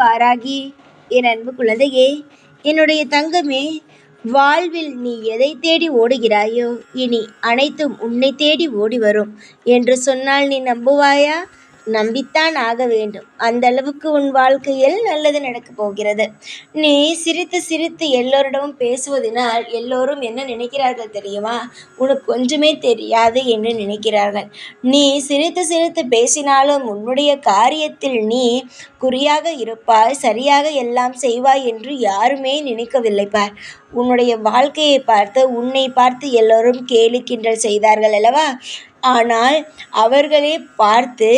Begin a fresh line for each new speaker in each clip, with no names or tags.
வாராகி, என் அன்பு குழந்தையே, என்னுடைய தங்கமே, வாழ்வில் நீ எதை தேடி ஓடுகிறாயோ இனி அனைத்தும் உன்னை தேடி ஓடி வரும் என்று சொன்னால் நீ நம்புவாயா? நம்பித்தான் ஆக வேண்டும். அந்த அளவுக்கு உன் வாழ்க்கையில் நல்லது நடக்கப் போகிறது. நீ சிரித்து சிரித்து எல்லோரிடமும் பேசுவதனால் எல்லோரும் என்ன நினைக்கிறார்கள் தெரியுமா? உனக்கு ஒன்றுமே தெரியாது என்று நினைக்கிறார்கள். நீ சிரித்து சிரித்து பேசினாலும் உன்னுடைய காரியத்தில் நீ குறியாக இருப்பாய், சரியாக எல்லாம் செய்வாய் என்று யாருமே நினைக்கவில்லை பார். உன்னுடைய வாழ்க்கையை பார்த்து உன்னை பார்த்து எல்லோரும் கேலி கிண்டல் செய்தார்கள் அல்லவா? ஆனால் அவர்களே பார்த்து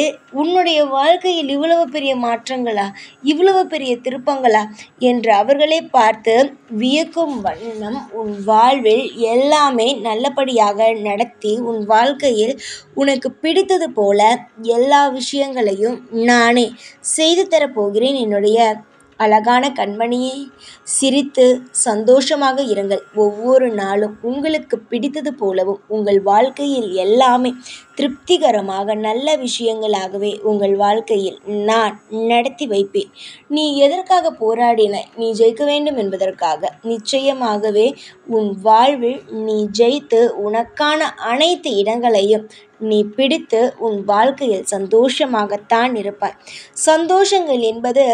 உன்னுடைய வாழ்க்கையில் இவ்வளவு பெரிய மாற்றங்களா, இவ்வளவு பெரிய திருப்பங்களா என்று அவர்களே பார்த்து வியக்கும் வண்ணம் உன் வாழ்வில் எல்லாமே நல்லபடியாக நடத்தி உன் வாழ்க்கையில் உனக்கு பிடித்தது போல எல்லா விஷயங்களையும் நானே செய்து தரப்போகிறேன். என்னுடைய அழகான கண்மணியே, சிரித்து சந்தோஷமாக இருங்கள். ஒவ்வொரு நாளும் உங்களுக்கு பிடித்தது போலவும் உங்கள் வாழ்க்கையில் எல்லாமே திருப்திகரமாக நல்ல விஷயங்களாகவே உங்கள் வாழ்க்கையில் நான் நடத்தி வைப்பேன். நீ எதற்காக போராடினாய்? நீ ஜெயிக்க வேண்டும் என்பதற்காக. நிச்சயமாகவே உன் வாழ்வில் நீ ஜெயித்து உனக்கான அனைத்து இடங்களையும் நீ பிடித்து உன் வாழ்க்கையில் சந்தோஷமாகத்தான் இருப்பாய். சந்தோஷங்கள் என்பது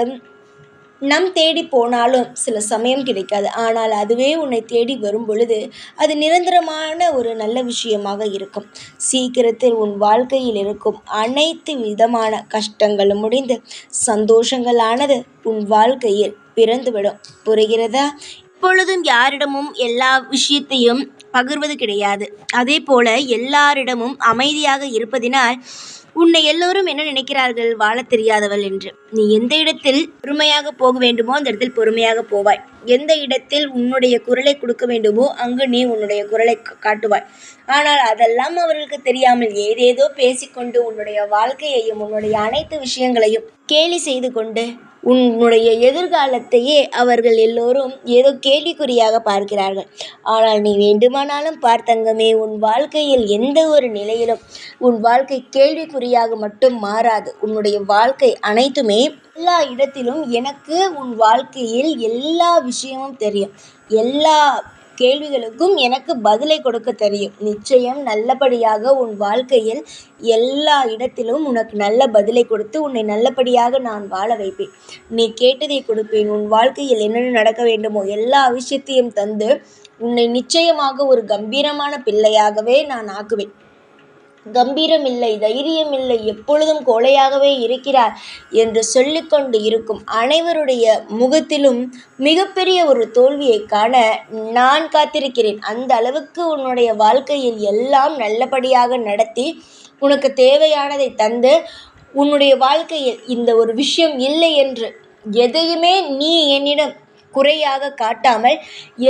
நம் தேடி போனாலும் சில சமயம் கிடைக்காது. ஆனால் அதுவே உன்னை தேடி வரும் பொழுது அது நிரந்தரமான ஒரு நல்ல விஷயமாக இருக்கும். சீக்கிரத்தில் உன் வாழ்க்கையில் இருக்கும் அனைத்து விதமான கஷ்டங்களும் முடிந்து சந்தோஷங்களானது உன் வாழ்க்கையில் பிறந்துவிடும். புரிகிறதா? இப்பொழுதும் யாரிடமும் எல்லா விஷயத்தையும் பகிர்வது கிடையாது. அதே போல எல்லாரிடமும் அமைதியாக இருப்பதினால் உன்னை எல்லோரும் என்ன நினைக்கிறார்கள்? வாழத் தெரியாதவள் என்று. நீ எந்த இடத்தில் பொறுமையாக போக வேண்டுமோ அந்த இடத்தில் பொறுமையாக போவாய். எந்த இடத்தில் உன்னுடைய குரலை கொடுக்க வேண்டுமோ அங்கு நீ உன்னுடைய குரலை காட்டுவாய். ஆனால் அதெல்லாம் அவர்களுக்கு தெரியாமல் ஏதேதோ பேசிக்கொண்டு உன்னுடைய வாழ்க்கையையும் உன்னுடைய அனைத்து விஷயங்களையும் கேலி செய்து கொண்டு உன்னுடைய எதிர்காலத்தையே அவர்கள் எல்லோரும் ஏதோ கேள்விக்குறியாக பார்க்கிறார்கள். ஆனால் நீ வேண்டுமானாலும் பார்த்தங்கமே, உன் வாழ்க்கையில் எந்த ஒரு நிலையிலும் உன் வாழ்க்கை கேள்விக்குறியாக மட்டும் மாறாது. உன்னுடைய வாழ்க்கை அனைத்துமே எல்லா இடத்திலும் எனக்கு உன் வாழ்க்கையில் எல்லா விஷயமும் தெரியும். எல்லா கேள்விகளுக்கும் எனக்கு பதிலை கொடுக்க தெரியும். நிச்சயம் நல்லபடியாக உன் வாழ்க்கையில் எல்லா இடத்திலும் உனக்கு நல்ல பதிலை கொடுத்து உன்னை நல்லபடியாக நான் வாழ வைப்பேன். நீ கேட்டதை கொடுப்பேன். உன் வாழ்க்கையில் என்னென்ன நடக்க வேண்டுமோ எல்லா விஷயத்தையும் தந்து உன்னை நிச்சயமாக ஒரு கம்பீரமான பிள்ளையாகவே நான் ஆக்குவேன். கம்பீரம் இல்லை, தைரியம் இல்லை, எப்பொழுதும் கோழையாகவே இருக்கிறார் என்று சொல்லிக்கொண்டு இருக்கும் அனைவருடைய முகத்திலும் மிகப்பெரிய ஒரு தோல்வியை காண நான் காத்திருக்கிறேன். அந்த அளவுக்கு உன்னுடைய வாழ்க்கையில் எல்லாம் நல்லபடியாக நடத்தி உனக்கு தேவையானதை தந்து உன்னுடைய வாழ்க்கையில் இந்த ஒரு விஷயம் இல்லை என்று எதையுமே நீ என்னிடம் குறையாக காட்டாமல்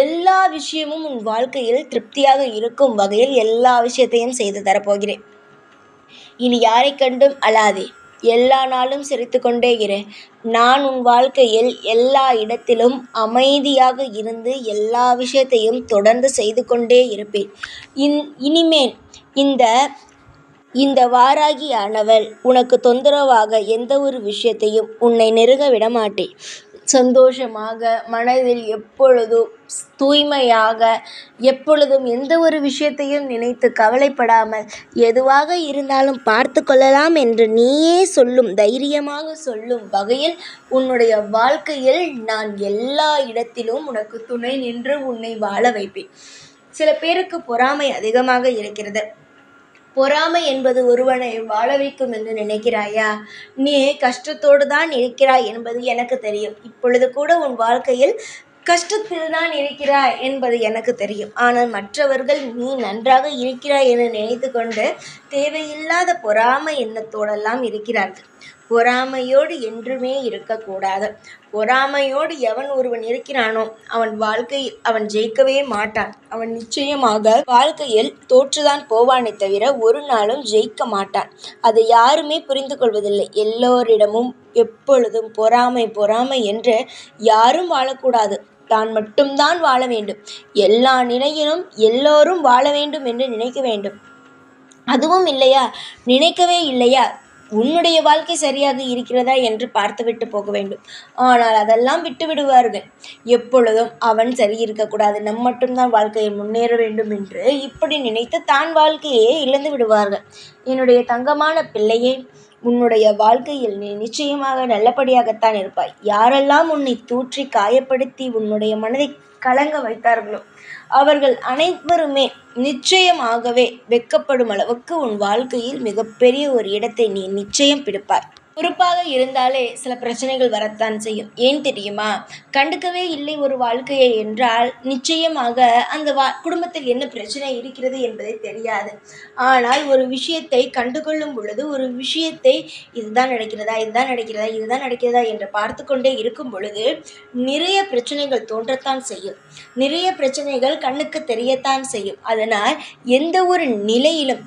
எல்லா விஷயமும் உன் வாழ்க்கையில் திருப்தியாக இருக்கும் வகையில் எல்லா விஷயத்தையும் செய்து தரப்போகிறேன். இனி யாரை கண்டும் அழாதே. எல்லா நாளும் சிரித்து கொண்டே இரு. நான் உன் வாழ்க்கையில் எல்லா இடத்திலும் அமைதியாக இருந்து எல்லா விஷயத்தையும் தொடர்ந்து செய்து கொண்டே இருப்பேன். இனிமேல் இந்த வாராகியானவள் உனக்கு தொந்தரவாக எந்த ஒரு விஷயத்தையும் உன்னை நெருங்க விடமாட்டேன். சந்தோஷமாக மனதில் எப்பொழுதும் தூய்மையாக எப்பொழுதும் எந்த ஒரு விஷயத்தையும் நினைத்து கவலைப்படாமல் எதுவாக இருந்தாலும் பார்த்து கொள்ளலாம் என்று நீயே சொல்லும் தைரியமாக சொல்லும் வகையில் உன்னுடைய வாழ்க்கையில் நான் எல்லா இடத்திலும் உனக்கு துணை நின்று உன்னை வாழ வைப்பேன். சில பேருக்கு பொறாமை அதிகமாக இருக்கிறது. பொறாமை என்பது ஒருவனை வாழ வைக்கும் என்று நினைக்கிறாயா? நீ கஷ்டத்தோடு தான் இருக்கிறாய் என்பது எனக்கு தெரியும். இப்பொழுது கூட உன் வாழ்க்கையில் கஷ்டத்தில் தான் இருக்கிறாய் என்பது எனக்கு தெரியும். ஆனால் மற்றவர்கள் நீ நன்றாக இருக்கிறாய் என நினைத்து கொண்டு தேவையில்லாத பொறாமை எண்ணத்தோடெல்லாம் இருக்கிறார்கள். பொறாமையோடு என்றுமே இருக்கக்கூடாது. பொறாமையோடு எவன் ஒருவன் இருக்கிறானோ அவன் ஜெயிக்கவே மாட்டான். அவன் நிச்சயமாக வாழ்க்கையில் தோற்றுதான் போவானே தவிர ஒரு நாளும் ஜெயிக்க மாட்டான். அதை யாருமே புரிந்து கொள்வதில்லை. எல்லோரிடமும் எப்பொழுதும் பொறாமை பொறாமை என்று யாரும் வாழக்கூடாது. தான் மட்டும்தான் வாழ வேண்டும். எல்லா நிலையிலும் எல்லோரும் வாழ வேண்டும் என்று நினைக்க வேண்டும். அதுவும் இல்லையா? நினைக்கவே இல்லையா? உன்னுடைய வாழ்க்கை சரியாக இருக்கிறதா என்று பார்த்துவிட்டு போக வேண்டும். ஆனால் அதெல்லாம் விட்டு விடுவார்கள். எப்பொழுதும் அவன் சரி இருக்கக்கூடாது, நம் மட்டும்தான் வாழ்க்கையில் முன்னேற வேண்டும் என்று இப்படி நினைத்து தான் வாழ்க்கையே இழந்து விடுவார்கள். என்னுடைய தங்கமான பிள்ளையே, உன்னுடைய வாழ்க்கையில் நீ நிச்சயமாக நல்லபடியாகத்தான் இருப்பாய். யாரெல்லாம் உன்னை தூற்றி காயப்படுத்தி உன்னுடைய மனதை கலங்க வைத்தார்களோ அவர்கள் அனைவருமே நிச்சயமாகவே வெட்கப்படும் அளவுக்கு உன் வாழ்க்கையில் மிகப்பெரிய ஒரு இடத்தை நீ நிச்சயம் பிடிப்பாய். பொறுப்பாக இருந்தாலே சில பிரச்சனைகள் வரத்தான் செய்யும். ஏன் தெரியுமா? கண்டுக்கவே இல்லை ஒரு வாழ்க்கையை என்றால் நிச்சயமாக அந்த குடும்பத்தில் என்ன பிரச்சனை இருக்கிறது என்பதை தெரியாது. ஆனால் ஒரு விஷயத்தை கண்டுகொள்ளும் பொழுது, ஒரு விஷயத்தை இதுதான் நடக்கிறதா, இதுதான் நடக்கிறதா, இதுதான் நடக்கிறதா என்று பார்த்து கொண்டே இருக்கும் பொழுது நிறைய பிரச்சனைகள் தோன்றத்தான் செய்யும். நிறைய பிரச்சனைகள் கண்ணுக்கு தெரியத்தான் செய்யும். அதனால் எந்த ஒரு நிலையிலும்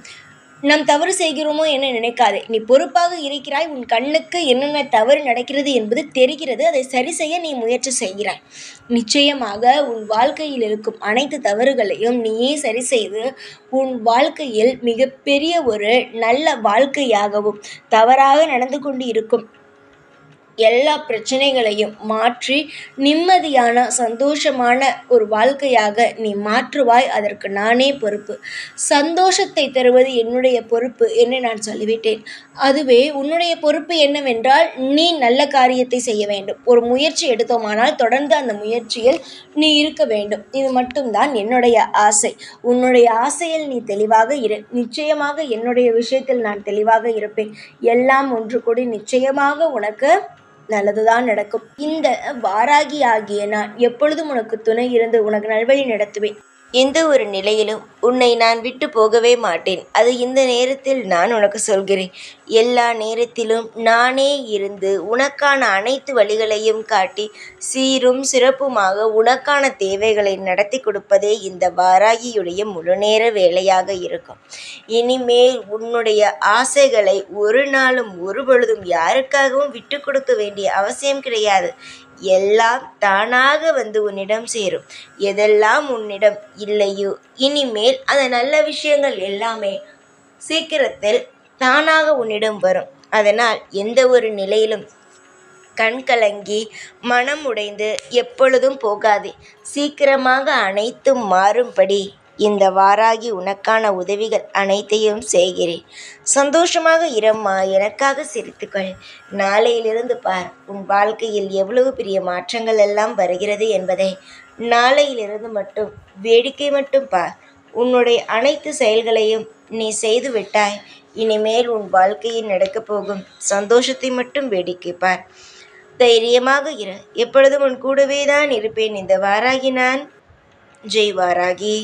நாம் தவறு செய்கிறோமோ என நினைக்காதே. நீ பொறுப்பாக இருக்கிறாய். உன் கண்ணுக்கு என்னென்ன தவறு நடக்கிறது என்பது தெரிகிறது. அதை சரி செய்ய நீ முயற்சி செய்கிறாய். நிச்சயமாக உன் வாழ்க்கையில் இருக்கும் அனைத்து தவறுகளையும் நீயே சரி செய்து உன் வாழ்க்கையில் மிகப்பெரிய ஒரு நல்ல வாழ்க்கையாகவும், தவறாக நடந்து கொண்டு இருக்கும் எல்லா பிரச்சனைகளையும் மாற்றி நிம்மதியான சந்தோஷமான ஒரு வாழ்க்கையாக நீ மாற்றுவாய். அதற்கு நானே பொறுப்பு. சந்தோஷத்தை தருவது என்னுடைய பொறுப்பு என்று நான் சொல்லிவிட்டேன். அதுவே உன்னுடைய பொறுப்பு என்னவென்றால், நீ நல்ல காரியத்தை செய்ய வேண்டும். ஒரு முயற்சி எடுத்தோமானால் தொடர்ந்து அந்த முயற்சியில் நீ இருக்க வேண்டும். இது மட்டும்தான் என்னுடைய ஆசை. உன்னுடைய ஆசையில் நீ தெளிவாக இரு. நிச்சயமாக என்னுடைய விஷயத்தில் நான் தெளிவாக இருப்பேன். எல்லாம் ஒன்று கூடி நிச்சயமாக உனக்கு நல்லதுதான் நடக்கும். இந்த வாராகி ஆகிய நான் எப்பொழுதும் உனக்கு துணை இருந்து உனக்கு நல்வழி நடத்துவேன். எந்த ஒரு நிலையிலும் உன்னை நான் விட்டு போகவே மாட்டேன். அது இந்த நேரத்தில் நான் உனக்கு சொல்கிறேன். எல்லா நேரத்திலும் நானே இருந்து உனக்கான அனைத்து வழிகளையும் காட்டி சீரும் சிறப்புமாக உனக்கான தேவைகளை நடத்தி கொடுப்பதே இந்த வாராகியுடைய முழுநேர வேலையாக இருக்கும். இனிமேல் உன்னுடைய ஆசைகளை ஒரு நாளும் ஒரு பொழுதும் யாருக்காகவும் விட்டு கொடுக்க வேண்டிய அவசியம் கிடையாது. எல்லாம் தானாக வந்து உன்னிடம் சேரும். எதெல்லாம் உன்னிடம் இல்லையோ இனிமேல் அந்த நல்ல விஷயங்கள் எல்லாமே சீக்கிரத்தில் தானாக உன்னிடம் வரும். அதனால் எந்த ஒரு நிலையிலும் கண் கலங்கி மனம் உடைந்து எப்பொழுதும் போகாதே. சீக்கிரமாக அனைத்தும் மாறும்படி இந்த வாராகி உனக்கான உதவிகள் அனைத்தையும் செய்கிறேன். சந்தோஷமாக இரம்மா, எனக்காக சிரித்துக்கள். நாளையிலிருந்து பார், உன் வாழ்க்கையில் எவ்வளவு பெரிய மாற்றங்கள் எல்லாம் வருகிறது என்பதை நாளையிலிருந்து மட்டும் வேடிக்கை மட்டும் பார். உன்னுடைய அனைத்து செயல்களையும் நீ செய்து விட்டாய். இனிமேல் உன் வாழ்க்கையில் நடக்கப் போகும் சந்தோஷத்தை மட்டும் வேடிக்கை பார். தைரியமாக இரு. எப்பொழுதும் உன் கூடவே தான் இருப்பேன். இந்த வாராகி நான். ஜெய் வாராகி.